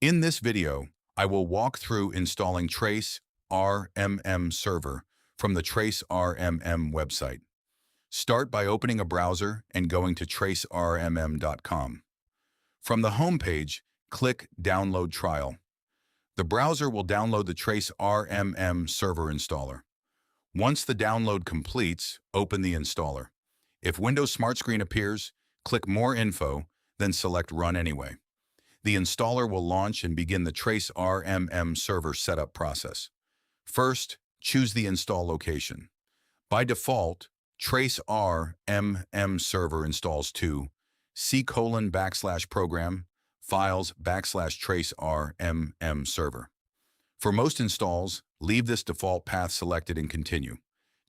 In this video, I will walk through installing TraceRMM server from the TraceRMM website. Start by opening a browser and going to tracermm.com. From the home page, click Download Trial. The browser will download the TraceRMM server installer. Once the download completes, open the installer. If Windows Smart Screen appears, click More Info, then select Run Anyway. The installer will launch and begin the TraceRMM server setup process. First, choose the install location. By default, TraceRMM server installs to C:\program files /TraceRMM server. For most installs, leave this default path selected and continue.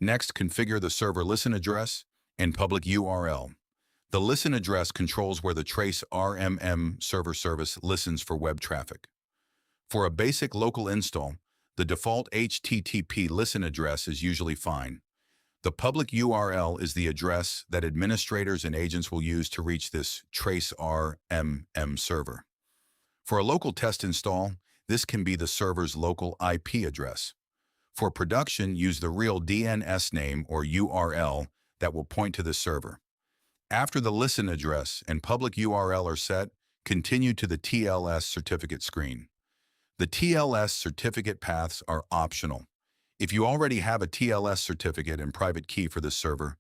Next, configure the server listen address and public URL. The listen address controls where the TraceRMM server service listens for web traffic. For a basic local install, the default HTTP listen address is usually fine. The public URL is the address that administrators and agents will use to reach this TraceRMM server. For a local test install, this can be the server's local IP address. For production, use the real DNS name or URL that will point to the server. After the listen address and public URL are set, continue to the TLS certificate screen. The TLS certificate paths are optional. If you already have a TLS certificate and private key for this server,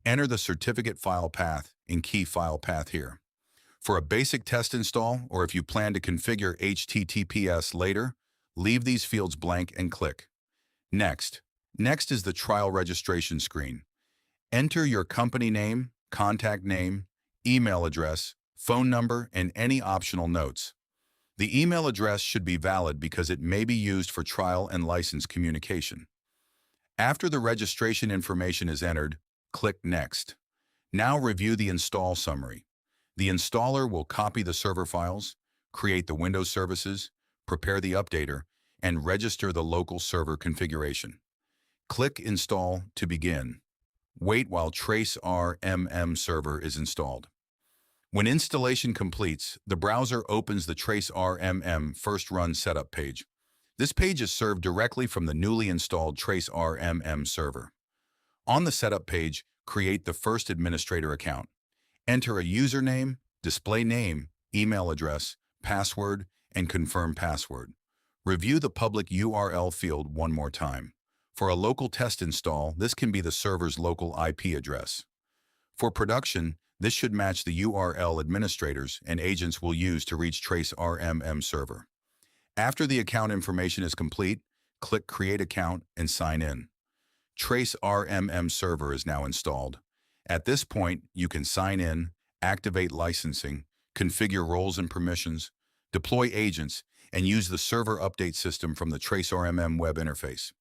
enter the certificate file path and key file path here. For a basic test install, or if you plan to configure HTTPS later, leave these fields blank and click Next. Next is the trial registration screen. Enter your company name, contact name, email address, phone number, and any optional notes. The email address should be valid because it may be used for trial and license communication. After the registration information is entered, click Next. Now review the install summary. The installer will copy the server files, create the Windows services, prepare the updater, and register the local server configuration. Click Install to begin. Wait while TraceRMM server is installed. When installation completes, the browser opens the TraceRMM First Run Setup page. This page is served directly from the newly installed TraceRMM server. On the setup page, create the first administrator account. Enter a username, display name, email address, password, and confirm password. Review the public URL field one more time. For a local test install, this can be the server's local IP address. For production, this should match the URL administrators and agents will use to reach TraceRMM server. After the account information is complete, click Create Account and sign in. TraceRMM server is now installed. At this point, you can sign in, activate licensing, configure roles and permissions, deploy agents, and use the server update system from the TraceRMM web interface.